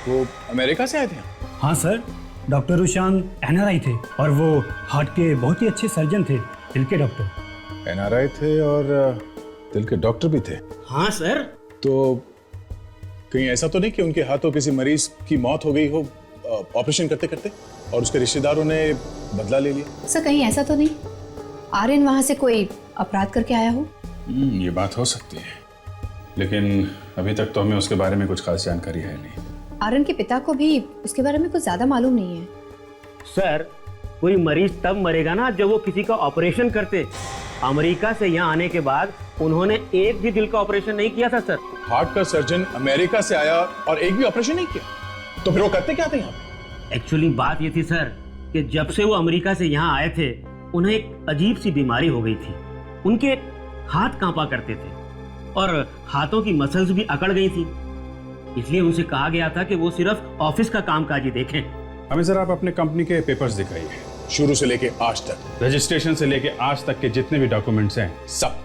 S6: वो अमेरिका से आए थे?
S10: हाँ सर, डॉक्टर रुशान एनआरआई थे और वो हार्ट के बहुत ही अच्छे सर्जन थे, दिल के डॉक्टर।
S6: एनआरआई थे और दिल के डॉक्टर भी थे?
S14: हाँ सर।
S6: तो कहीं ऐसा तो नहीं कि उनके हाथों किसी मरीज की मौत हो गई हो ऑपरेशन करते करते और उसके रिश्तेदारों ने बदला ले लिया?
S11: सर कहीं ऐसा तो नहीं आर्यन वहां से कोई अपराध करके आया हो?
S6: ये बात हो सकती है, लेकिन अभी तक तो हमें उसके बारे में कुछ खास जानकारी है नहीं।
S11: आर्यन के पिता को भी उसके बारे में कुछ ज्यादा मालूम नहीं है।
S14: सर, कोई मरीज तब मरेगा ना जब वो किसी का ऑपरेशन करते। अमेरिका से यहाँ आने के बाद उन्होंने एक भी दिल का ऑपरेशन नहीं किया था सर।
S6: हार्ट का सर्जन अमेरिका से आया और एक भी ऑपरेशन नहीं किया, तो फिर वो करते क्या थे यहाँ पे?
S14: एक्चुअली बात ये थी सर कि जब से वो अमेरिका से यहाँ आए थे उन्हें एक अजीब सी बीमारी हो गई थी। उनके हाथ कांपा करते थे और हाथों की मसल्स भी अकड़ गई थी। इसलिए उनसे कहा गया था कि वो सिर्फ ऑफिस का कामकाज ही देखें।
S6: हमें सर आप अपने कंपनी के पेपर्स दिखाइए, शुरू से लेके आज तक, रजिस्ट्रेशन से लेके आज तक के जितने भी डॉक्यूमेंट्स हैं सब।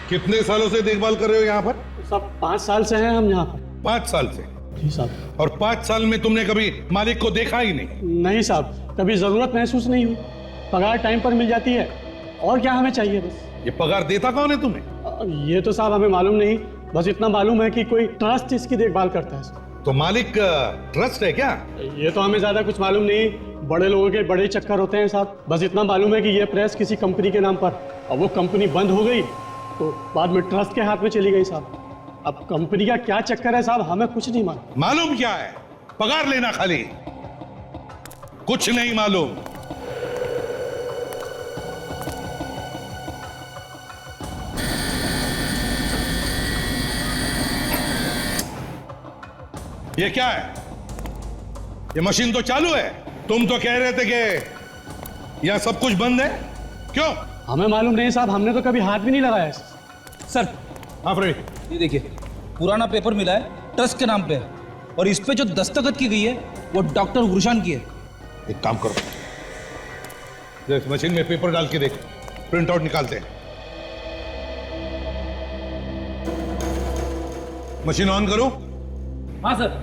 S7: कितने सालों से देखभाल कर रहे हो यहाँ पर?
S10: साहब 5 साल से हैं हम यहाँ पर।
S7: 5 साल से?
S10: जी साहब।
S7: और 5 साल में तुमने कभी मालिक को देखा ही नहीं?
S10: नहीं साहब, कभी जरूरत महसूस नहीं हुई। पगार टाइम पर मिल जाती है, और क्या हमें चाहिए बस।
S7: ये पगार देता कौन है तुम्हें?
S10: ये तो साहब हमें मालूम नहीं, बस इतना मालूम है कि कोई ट्रस्ट इसकी देखभाल करता है।
S7: तो मालिक ट्रस्ट है क्या?
S10: ये तो हमें ज्यादा कुछ मालूम नहीं, बड़े लोगों के बड़े चक्कर होते हैं साहब। बस इतना मालूम है कि ये प्रेस किसी कंपनी के नाम पर, अब वो कंपनी बंद हो गई तो बाद में ट्रस्ट के हाथ में चली गई साहब। अब कंपनी का क्या चक्कर है साहब, हमें कुछ नहीं मालूम।
S7: मालूम क्या है? पगार लेना खाली, कुछ नहीं मालूम। ये क्या है? ये मशीन तो चालू है। तुम तो कह रहे थे कि यहां सब कुछ बंद है, क्यों?
S10: हमें मालूम नहीं साहब, हमने तो कभी हाथ भी नहीं लगाया।
S2: सर
S7: हाँ फ्रेडी,
S2: ये देखिए, पुराना पेपर मिला है, ट्रस्ट के नाम पे है, और इस पे जो दस्तखत की गई है वो डॉक्टर गुरशान की है।
S7: एक काम करो, देख मशीन में पेपर डाल के देख, प्रिंट आउट निकालते हैं। मशीन ऑन करो।
S2: हाँ सर।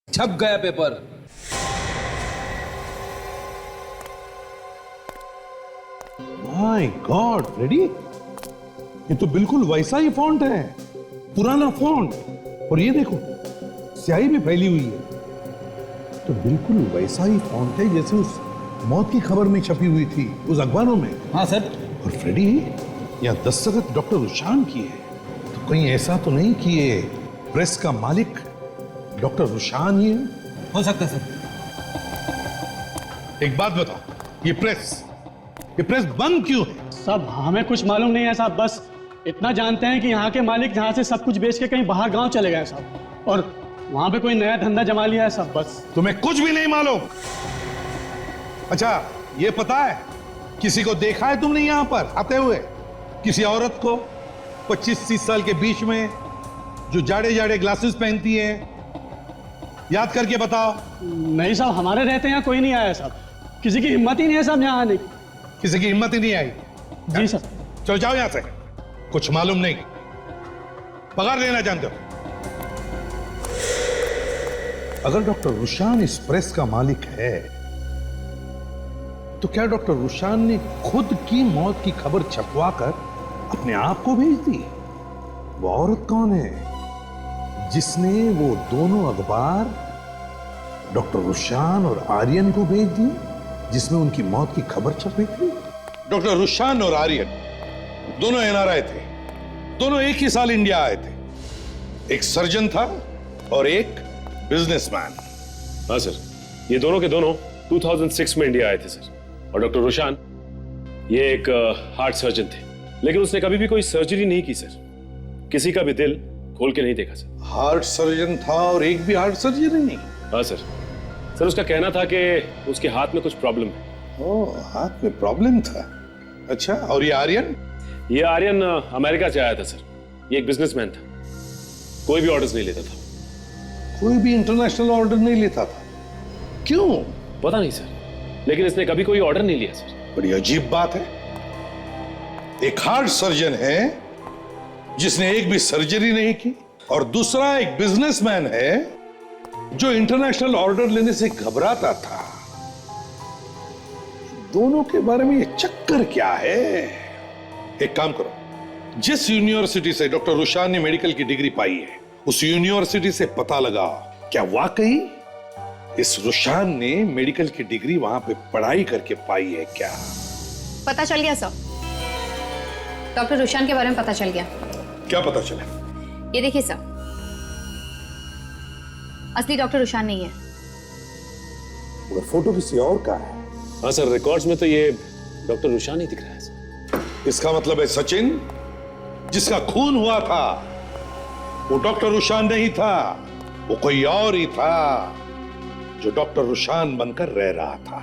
S2: छप गया पेपर।
S7: माय गॉड फ्रेडी, ये तो बिल्कुल वैसा ही फॉन्ट है, पुराना फॉन्ट। और ये देखो, स्याही भी फैली हुई है, तो बिल्कुल वैसा ही फॉन्ट है जैसे उस मौत की खबर में छपी हुई थी उस अखबारों में।
S2: हाँ सर।
S7: और फ्रेडी, यहाँ दस्तखत डॉक्टर रुशान की है, तो कहीं ऐसा तो नहीं कि ये प्रेस का मालिक डॉक्टर रुशान ही है?
S2: हो सकता है सर।
S7: एक बात बताओ, ये प्रेस बंद क्यों है?
S10: सब हमें कुछ मालूम नहीं है साहब, बस इतना जानते हैं कि यहाँ के मालिक यहाँ से सब कुछ बेच के कहीं बाहर गांव चले गए साहब, और वहां पे कोई नया धंधा जमा लिया है सब। बस
S7: तुम्हें कुछ भी नहीं मालूम? अच्छा, ये पता है किसी को देखा है तुमने यहाँ पर आते हुए? किसी औरत को 25-30 साल के बीच में, जो जाड़े जाड़े ग्लासेस पहनती है? याद करके बताओ।
S10: नहीं साहब, हमारे रहते यहाँ कोई नहीं आया साहब, किसी की हिम्मत ही नहीं है साहब यहाँ आने की।
S7: किसी की हिम्मत ही नहीं आई?
S10: जी सर।
S7: चल जाओ यहां से, कुछ मालूम नहीं, पगार लेना जानते हो। अगर डॉक्टर रुशान इस प्रेस का मालिक है, तो क्या डॉक्टर रुशान ने खुद की मौत की खबर छपवाकर अपने आप को भेज दी? वो औरत कौन है जिसने वो दोनों अखबार डॉक्टर रुशान और आर्यन को भेज दी, जिसमें उनकी मौत की खबर छपी थी? डॉक्टर रुशान और आर्यन दोनों एनआरआई थे, दोनों एक ही साल इंडिया आए थे। एक सर्जन था और एक बिजनेसमैन।
S8: हाँ सर, ये दोनों के दोनों 2006 में इंडिया आए थे सर। और डॉक्टर रुशान ये एक हार्ट सर्जन थे, लेकिन उसने कभी भी कोई सर्जरी नहीं की सर, किसी का भी दिल खोल के नहीं देखा सर।
S7: हार्ट सर्जन था और एक भी हार्ट सर्जरी नहीं?
S8: हाँ सर। सर उसका कहना था कि उसके हाथ में कुछ प्रॉब्लम है।
S7: ओह, हाथ में प्रॉब्लम था। अच्छा, और ये आर्यन?
S8: ये आर्यन अमेरिका से आया था सर। ये एक बिजनेसमैन था, कोई भी ऑर्डर्स नहीं लेता था।
S7: कोई भी इंटरनेशनल ऑर्डर नहीं लेता था? क्यों?
S8: पता नहीं सर, लेकिन इसने कभी कोई ऑर्डर नहीं लिया सर।
S7: बड़ी अजीब बात है, एक हार्ट सर्जन है जिसने एक भी सर्जरी नहीं की, और दूसरा एक बिजनेसमैन है जो इंटरनेशनल ऑर्डर लेने से घबराता था। दोनों के बारे में ये चक्कर क्या है? एक काम करो, जिस यूनिवर्सिटी से डॉक्टर रुशान ने मेडिकल की डिग्री पाई है उस यूनिवर्सिटी से पता लगा क्या वाकई इस रुशान ने मेडिकल की डिग्री वहां पे पढ़ाई करके पाई है क्या?
S11: पता चल गया सर, डॉक्टर रुशान के बारे में पता चल गया।
S7: क्या पता चला?
S11: ये देखिए सर, असली डॉक्टर रुशान नहीं है।
S7: वो फोटो किसी और का है।
S8: हाँ सर, रिकॉर्ड्स में तो ये डॉक्टर रुशान ही दिख रहा है सर।
S7: इसका मतलब है सचिन जिसका खून हुआ था वो डॉक्टर रुशान नहीं था, वो कोई और ही था जो डॉक्टर रुशान बनकर रह रहा था।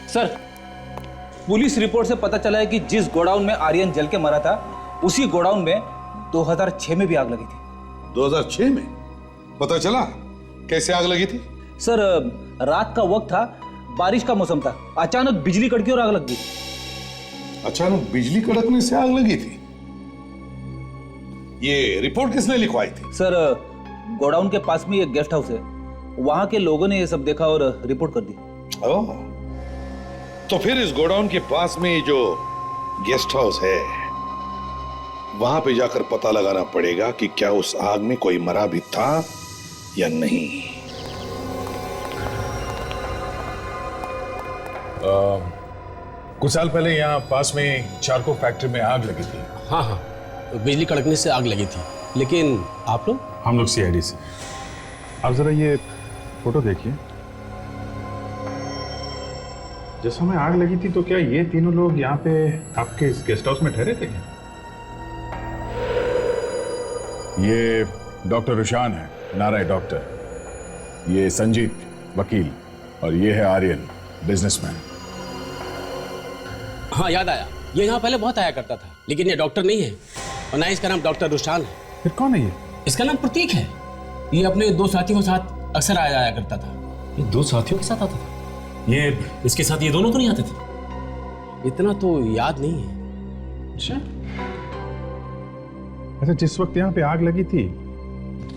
S2: सर, पुलिस रिपोर्ट से पता चला है कि जिस गोडाउन में आर्यन जल के मरा था उसी गोडाउन में 2006 में भी आग लगी थी।
S7: 2006 में? पता चला कैसे आग लगी थी?
S2: सर, रात का वक्त था, बारिश का मौसम था, अचानक बिजली कड़की और आग लग गई।
S7: अचानक बिजली कड़कने से आग लगी थी? ये रिपोर्ट किसने लिखवाई थी?
S2: सर, गोडाउन के पास में एक गेस्ट हाउस है, वहां के लोगों ने ये सब देखा और रिपोर्ट कर दी।
S7: ओह, तो फिर इस गोडाउन के पास में जो गेस्ट हाउस है वहां पे जाकर पता लगाना पड़ेगा कि क्या उस आग में कोई मरा भी था या नहीं।
S6: कुछ साल पहले यहाँ पास में चारको फैक्ट्री में आग लगी थी।
S14: हाँ हाँ, बिजली कड़कने से आग लगी थी। लेकिन आप लोग?
S6: हम लोग सीआईडी से। आप जरा ये फोटो देखिए। जिस समय आग लगी थी तो क्या ये तीनों लोग यहाँ पे आपके इस गेस्ट हाउस में ठहरे थे क्या? ये डॉक्टर रुशान है, नारायण डॉक्टर। ये संजीत वकील और ये है आर्यन बिजनेसमैन।
S14: हाँ, याद आया, ये यहाँ पहले बहुत आया करता था, लेकिन ये डॉक्टर नहीं है और ना इसका नाम डॉक्टर रुशान है।
S6: फिर कौन है ये?
S14: इसका नाम प्रतीक है। ये अपने दो साथियों के साथ अक्सर आया जाया करता था। ये दो साथियों के साथ आता था? ये इसके साथ ये दोनों तो नहीं आते थे? इतना तो याद नहीं है।
S6: अच्छा, जिस वक्त यहाँ पे आग लगी थी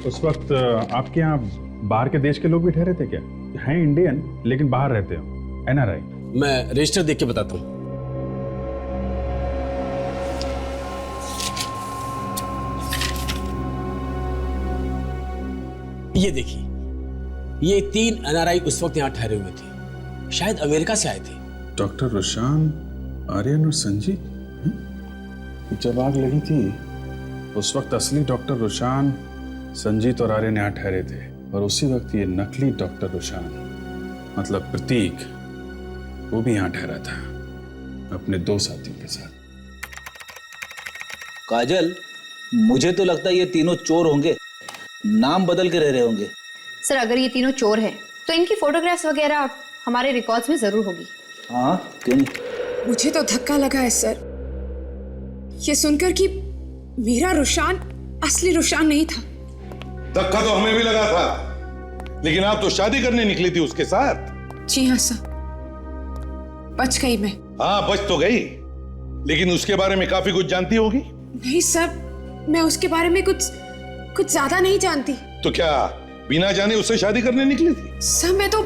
S6: उस वक्त आपके यहाँ बाहर के देश के लोग भी ठहरे थे क्या? हैं इंडियन लेकिन बाहर रहते हो, एनआरआई?
S14: मैं रजिस्टर देख के बताता हूँ। ये देखिए, ये 3 एनआरआई उस वक्त यहाँ ठहरे हुए थे, शायद अमेरिका से आए थे।
S6: डॉक्टर रुशान, आर्यन और संजीत। जब आग लगी थी उस वक्त असली डॉक्टर रुशान, संजीत और आर्यन यहाँ ठहरे थे और उसी वक्त ये नकली डॉक्टर रुशान मतलब प्रतीक वो भी यहाँ ठहरा था अपने 2 साथियों के साथ।
S2: काजल, मुझे तो लगता है ये तीनों चोर होंगे, नाम बदल के रह रहे होंगे।
S11: सर, अगर ये तीनों चोर हैं तो इनकी फोटोग्राफ्स वगैरह हमारे रिकॉर्ड्स में जरूर होगी।
S2: हाँ, क्यों नहीं?
S1: मुझे तो धक्का लगा है सर, ये सुनकर कि मेरा रुशान असली रुशान नहीं था।
S7: धक्का तो हमें भी लगा था, लेकिन आप तो शादी करने निकली थी उसके साथ।
S1: जी हाँ सर, बच गई मैं।
S7: हाँ, बच तो गई, लेकिन उसके बारे में काफी कुछ जानती होगी।
S1: नहीं सर, मैं उसके बारे में कुछ ज्यादा नहीं जानती।
S7: तो क्या बिना जाने उससे शादी करने निकली थी?
S1: सर, मैं तो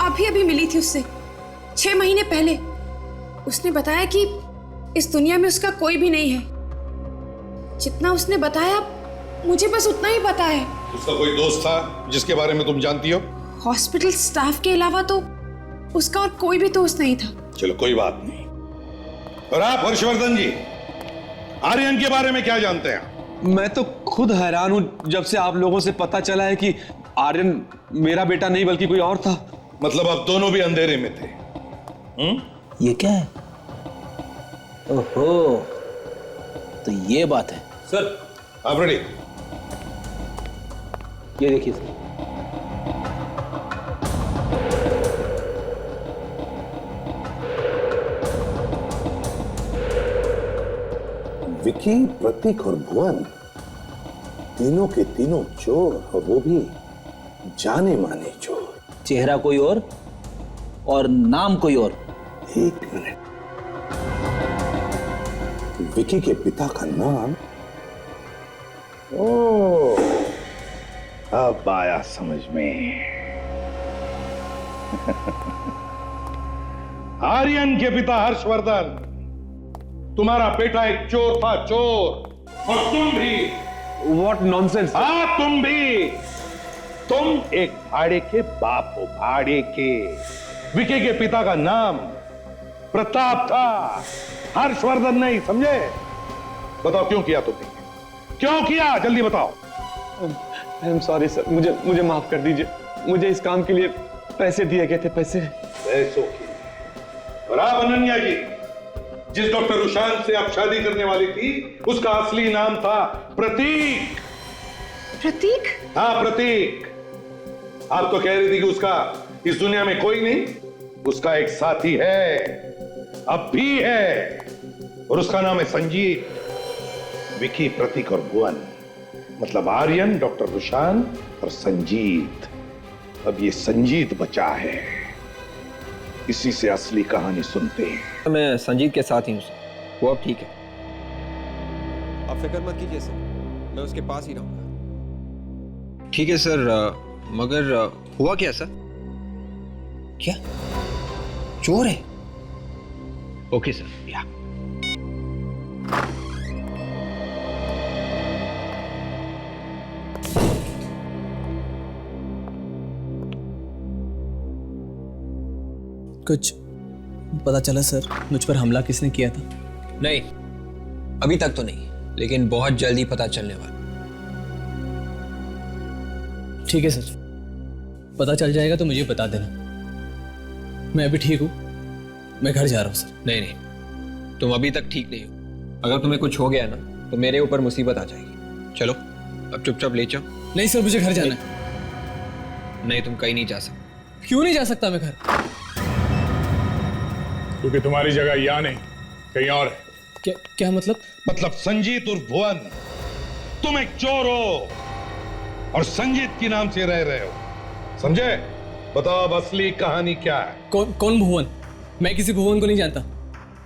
S1: अभी मिली थी उससे 6 महीने पहले। उसने बताया कि इस दुनिया में उसका कोई भी नहीं है। जितना उसने बताया मुझे बस उतना ही पता है।
S7: उसका कोई दोस्त था जिसके बारे में तुम जानती हो?
S1: हॉस्पिटल स्टाफ के अलावा तो उसका और कोई भी दोस्त नहीं था।
S7: चलो, कोई बात नहीं। और आप हर्षवर्धन जी, आर्यन के बारे में क्या जानते हैं?
S9: मैं तो खुद हैरान हूं जब से आप लोगों से पता चला है कि आर्यन मेरा बेटा नहीं बल्कि कोई और था।
S7: मतलब आप दोनों भी अंधेरे में थे?
S2: ये क्या है? ओहो, तो ये बात है।
S7: सर, आप रेडी?
S2: ये देखिए सर,
S7: विकी, प्रतीक और भुवन तीनों के तीनों चोर, और वो भी जाने माने चोर।
S2: चेहरा कोई और नाम कोई और।
S7: एक मिनट, विकी के पिता का नाम? ओह, अब आया समझ में। आर्यन के पिता हर्षवर्धन तुम्हारा बेटा एक चोर था, चोर। और तुम भी।
S5: What nonsense.
S7: हाँ, तुम भी। तुम एक भाड़े के बाप हो, भाड़े के। विकी के पिता का नाम प्रताप था, हर्षवर्धन नहीं, समझे? बताओ क्यों किया तुमने? क्यों किया? जल्दी बताओ।
S10: आई एम सॉरी सर, मुझे माफ कर दीजिए। मुझे इस काम के लिए पैसे दिए गए थे, पैसों
S7: की। और आप अनन्या जी, जिस डॉक्टर रुशान से आप शादी करने वाली थी, उसका असली नाम था प्रतीक।
S1: प्रतीक?
S7: हाँ, प्रतीक। आप तो कह रही थी कि उसका इस दुनिया में कोई नहीं, उसका एक साथी है, अब भी है, और उसका नाम है संजीत। विकी, प्रतीक और भुवन, मतलब आर्यन, डॉक्टर रुशान और संजीत। अब ये संजीत बचा है, इसी से असली कहानी सुनते हैं।
S9: मैं संजीत के साथ ही हूँ, वो अब ठीक है।
S16: आप फिक्र मत कीजिए सर, मैं उसके पास ही रहूंगा।
S9: ठीक है सर, मगर हुआ क्या सर? क्या चोर है? ओके सर, या
S2: कुछ पता चला सर, मुझ पर हमला किसने किया था?
S9: नहीं, अभी तक तो नहीं, लेकिन बहुत जल्दी पता चलने वाला।
S2: ठीक है सर, पता चल जाएगा तो मुझे बता देना। मैं अभी ठीक हूँ, मैं घर जा रहा हूँ सर।
S9: नहीं नहीं, तुम अभी तक ठीक नहीं हो। अगर तुम्हें कुछ हो गया ना तो मेरे ऊपर मुसीबत आ जाएगी। चलो अब चुपचाप ले जाओ।
S2: नहीं सर, मुझे घर जाना है।
S9: नहीं, तुम कहीं नहीं जा सकते।
S2: क्यों नहीं जा सकता मैं घर?
S6: क्योंकि तुम्हारी जगह यहाँ नहीं, कहीं और है।
S2: क्या मतलब?
S7: मतलब संजीत और भुवन, तुम एक चोर हो और संजीत के नाम से रह रहे हो, समझे? बताओ अब असली कहानी क्या है?
S2: कौन भुवन? मैं किसी भुवन को नहीं जानता,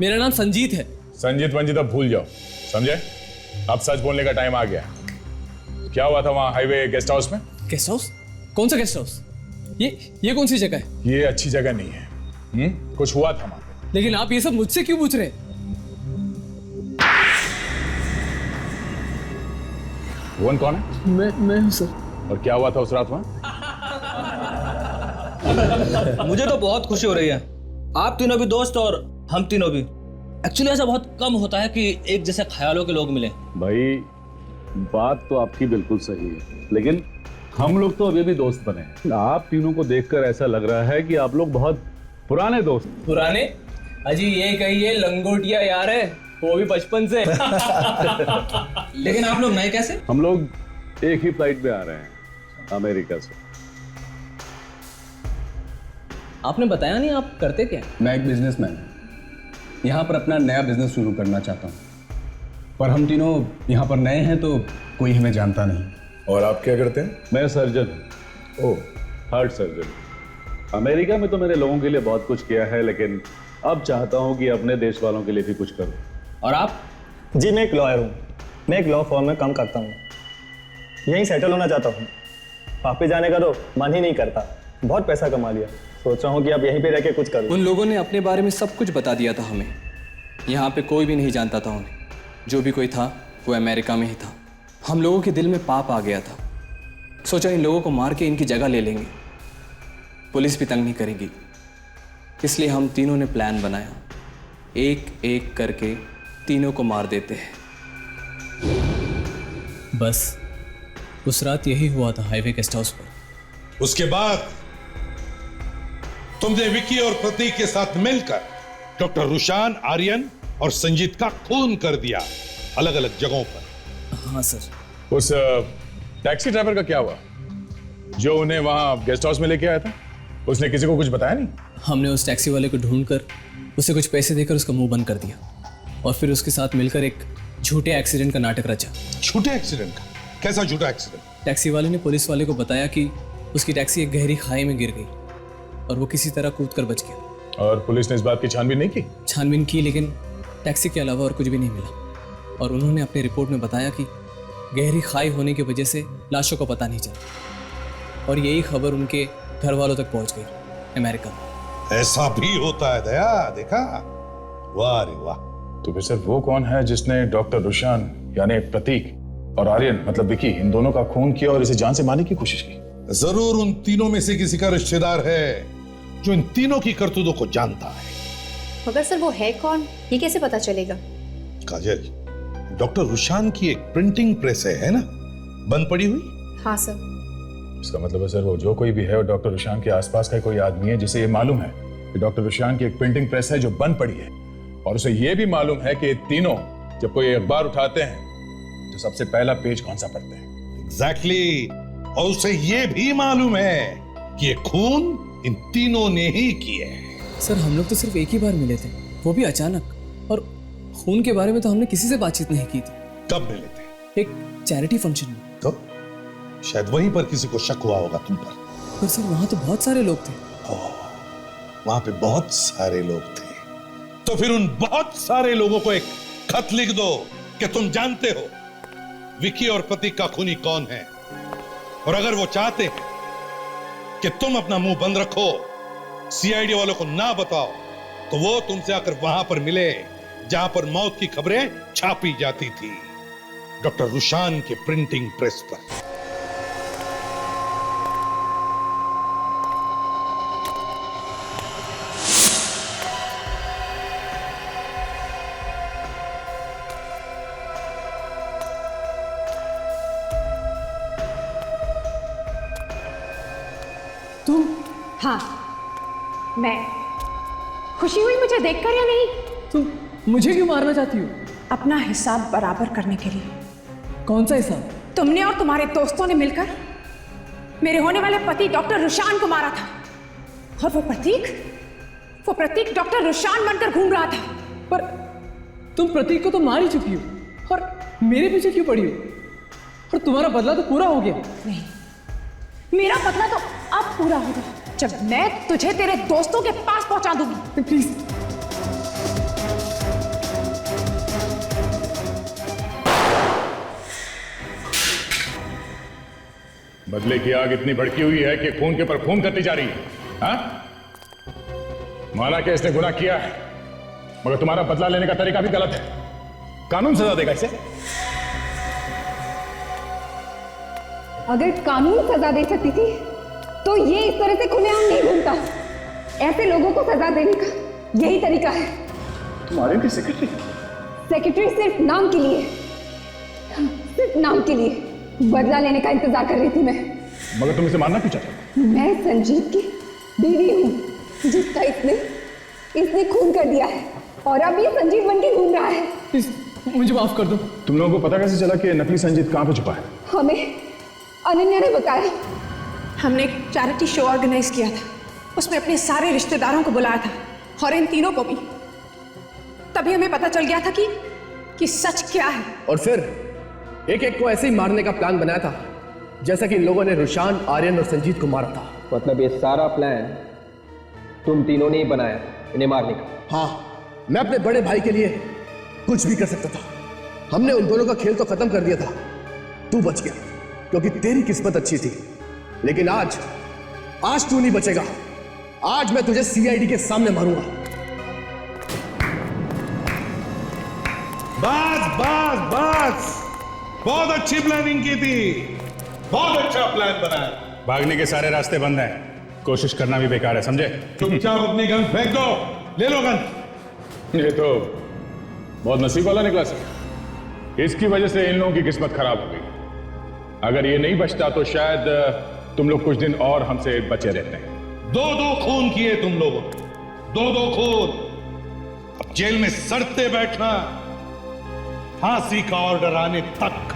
S2: मेरा नाम संजीत है।
S6: संजीत वंजीत अब भूल जाओ, समझे? अब सच बोलने का टाइम आ गया। क्या हुआ था वहां हाईवे गेस्ट हाउस में?
S2: Guest house? कौन सा गेस्ट हाउस? ये कौन सी जगह है?
S6: ये अच्छी जगह नहीं है। कुछ हुआ था वहां पे।
S2: लेकिन आप ये सब मुझसे क्यों पूछ रहे?
S6: भुवन कौन है?
S2: मैं हूं सर।
S6: और क्या हुआ था उस रात वहां?
S17: मुझे तो बहुत खुशी हो रही है, आप तीनों भी दोस्त और हम तीनों भी। एक्चुअली ऐसा बहुत कम होता है कि एक जैसे ख्यालों के लोग मिले।
S18: भाई बात तो आपकी बिल्कुल सही है, लेकिन हम लोग तो अभी भी दोस्त बने हैं। आप तीनों को देखकर ऐसा लग रहा है कि आप लोग बहुत पुराने दोस्त।
S2: पुराने? अजी ये कहिए लंगोटिया यार है, वो भी बचपन से।
S17: लेकिन आप लोग नए कैसे?
S18: हम लोग एक ही फ्लाइट में आ रहे हैं अमेरिका से।
S2: आपने बताया नहीं आप करते क्या?
S19: मैं एक बिजनेसमैन हूँ, यहाँ पर अपना नया बिजनेस शुरू करना चाहता हूँ, पर हम तीनों यहाँ पर नए हैं तो कोई हमें जानता नहीं।
S6: और आप क्या करते हैं?
S18: मैं सर्जन हूँ। ओह, हार्ट सर्जन। अमेरिका में तो मेरे लोगों के लिए बहुत कुछ किया है, लेकिन अब चाहता हूँ कि अपने देश वालों के लिए भी कुछ करूँ।
S10: और आप? जी मैं एक लॉयर हूँ, मैं एक लॉ फर्म में काम करता हूँ, यहीं सेटल होना चाहता हूँ। वापस जाने का तो मन ही नहीं करता, बहुत पैसा कमा लिया, सोच रहा हूँ कि अब यहीं पे रह के कुछ करूँ।
S19: उन लोगों ने अपने बारे में सब कुछ बता दिया था हमें, यहाँ पे कोई भी नहीं जानता था उन्हें, जो भी कोई था वो अमेरिका में ही था। हम लोगों के दिल में पाप आ गया था, सोचा इन लोगों को मार के इनकी जगह ले लेंगे, पुलिस भी तंग नहीं करेगी। इसलिए हम तीनों ने प्लान बनाया, एक एक करके तीनों को मार देते हैं।
S2: बस उस रात यही हुआ था हाईवे गेस्ट हाउस पर।
S7: उसके बाद तुमने विकी और प्रतीक के साथ मिलकर डॉक्टर रुशान, आर्यन और संजीत का खून कर दिया अलग अलग जगहों पर।
S2: हाँ सर।
S6: उस टैक्सी ड्राइवर का क्या हुआ जो उन्हें वहां गेस्ट हाउस में लेके आया था? उसने किसी को कुछ बताया नहीं?
S2: हमने उस टैक्सी वाले को ढूंढकर उसे कुछ पैसे देकर उसका मुंह बंद कर दिया और फिर उसके साथ मिलकर एक झूठे एक्सीडेंट का नाटक रचा।
S7: झूठे एक्सीडेंट का? कैसा झूठा एक्सीडेंट?
S2: टैक्सी वाले ने पुलिस वाले को बताया कि उसकी टैक्सी एक गहरी खाई में गिर गई और वो किसी तरह कूदकर बच गया।
S6: और पुलिस ने इस बात की छानबीन नहीं की?
S2: छानबीन की, लेकिन टैक्सी के अलावा और कुछ भी नहीं मिला। और उन्होंने अपनी रिपोर्ट में बताया कि गहरी खाई होने की वजह से लाशों का पता नहीं चला और यही खबर उनके घर वालों तक पहुंच गई अमेरिका में।
S7: ऐसा भी होता है दया, देखा? वाह रे वाह।
S6: तो फिर सर वो कौन है जिसने डॉक्टर रुशान यानी प्रतीक और आर्यन मतलब विकी इन दोनों का खून किया और इसे जान से मारने की कोशिश की?
S7: जरूर उन तीनों में से किसी का रिश्तेदार है जो इन तीनों की करतूतों को जानता है।
S11: मगर सर वो है कौन, ये कैसे पता चलेगा?
S7: काजल, डॉक्टर रुशान की एक प्रिंटिंग प्रेस है ना, बंद पड़ी हुई?
S11: हाँ सर।
S6: इसका मतलब है सर वो जो कोई भी है वो डॉक्टर रुशान के आसपास का कोई आदमी है जिसे ये मालूम है कि डॉक्टर रुशान की एक प्रिंटिंग प्रेस है जो बंद पड़ी है, और उसे ये भी मालूम है कि ये तीनों जब कोई अखबार उठाते हैं तो सबसे पहला पेज कौन सा पढ़ते हैं।
S7: एग्जैक्टली। और उसे ये भी मालूम है कि ये खून इन तीनों ने ही किया है।
S19: सर हम लोग तो सिर्फ एक ही बार मिले थे, वो भी अचानक, और खून के बारे में तो हमने किसी से बातचीत नहीं की थी।
S7: कब मिले थे?
S19: एक चैरिटी फंक्शन में।
S7: तो शायद वहीं पर किसी को शक हुआ होगा तुम पर।
S19: पर सर वहां तो बहुत सारे लोग थे।
S7: वहां पे बहुत सारे लोग थे, तो फिर उन बहुत सारे लोगों को एक खत लिख दो कि तुम जानते हो विकी और प्रतीक का खूनी कौन है, और अगर वो चाहते हैं कि तुम अपना मुंह बंद रखो, सीआईडी वालों को ना बताओ, तो वो तुमसे आकर वहां पर मिले जहां पर मौत की खबरें छापी जाती थी, डॉक्टर रुशान के प्रिंटिंग प्रेस पर।
S1: तुम? हाँ, मैं। खुशी हुई मुझे देखकर या नहीं?
S19: तुम मुझे क्यों मारना चाहती हो?
S1: अपना हिसाब बराबर करने के लिए।
S19: कौन सा हिसाब?
S1: तुमने और तुम्हारे दोस्तों ने मिलकर मेरे होने वाले पति डॉक्टर रुशान को मारा था, और वो प्रतीक डॉक्टर रुशान बनकर घूम रहा था।
S19: पर तुम प्रतीक को तो मार ही चुकी हो, और मेरे पीछे क्यों पड़ी हो? और तुम्हारा बदला तो पूरा हो गया।
S1: नहीं, मेरा बदला तो अब पूरा होगा जब मैं तुझे तेरे दोस्तों के पास पहुंचा दूंगी।
S19: प्लीज।
S6: बदले की आग इतनी भड़की हुई है कि खून के ऊपर खून करती जा रही है। हाँ? माना कि इसने गुनाह किया है, मगर तुम्हारा बदला लेने का तरीका भी गलत है। कानून सजा देगा इसे।
S15: अगर कानून सजा दे सकती थी तो ये इस तरह से खुलेआम नहीं घूमता। ऐसे लोगों को सजा देने का यही तरीका है।
S6: तुम्हारे भी सेक्रेटरी?
S15: सेक्रेटरी सिर्फ नाम के लिए, सिर्फ नाम के लिए बदला लेने का इंतजार कर रही थी मैं।
S6: मगर तुम इसे मारना क्यों चाहते?
S15: मैं संजीव की बीवी हूँ जिसका इसने खून कर दिया है, और अब ये संजीव बन के घूम रहा है।
S19: मुझे माफ कर दो।
S6: तुम लोगों को पता कैसे चला कि नकली संजीत कहां पे छुपा है?
S15: हमें अनन्या ने बताया।
S1: हमने एक चैरिटी शो ऑर्गेनाइज किया था, उसमें अपने सारे रिश्तेदारों को बुलाया था, और इन तीनों को भी। तभी हमें पता चल गया था कि सच क्या है।
S20: और फिर एक एक को ऐसे ही मारने का प्लान बनाया था, जैसा कि इन लोगों ने रुशान, आर्यन और संजीत को मारा था।
S16: मतलब ये सारा प्लान तुम तीनों ने ही बनाया इन्हें मारने का?
S20: हाँ, मैं अपने बड़े भाई के लिए कुछ भी कर सकता था। हमने उन दोनों का खेल तो खत्म कर दिया था। तू बच गया क्योंकि तेरी किस्मत अच्छी थी, लेकिन आज तू नहीं बचेगा। आज मैं तुझे सीआईडी के सामने मारूंगा।
S7: बस बहुत अच्छी प्लानिंग की थी, बहुत अच्छा प्लान बनाया।
S6: भागने के सारे रास्ते बंद हैं, कोशिश करना भी बेकार है, समझे?
S7: चुपचाप अपनी गन फेंक दो, ले लो गन।
S6: ये तो बहुत नसीब वाला निकला सर। इसकी वजह से इन लोगों की किस्मत खराब हो गई। अगर ये नहीं बचता तो शायद तुम लोग कुछ दिन और हमसे बचे रहते हैं।
S7: दो खून किए तुम लोगों, दो खून। अब जेल में सड़ते बैठना, फांसी का ऑर्डर आने तक।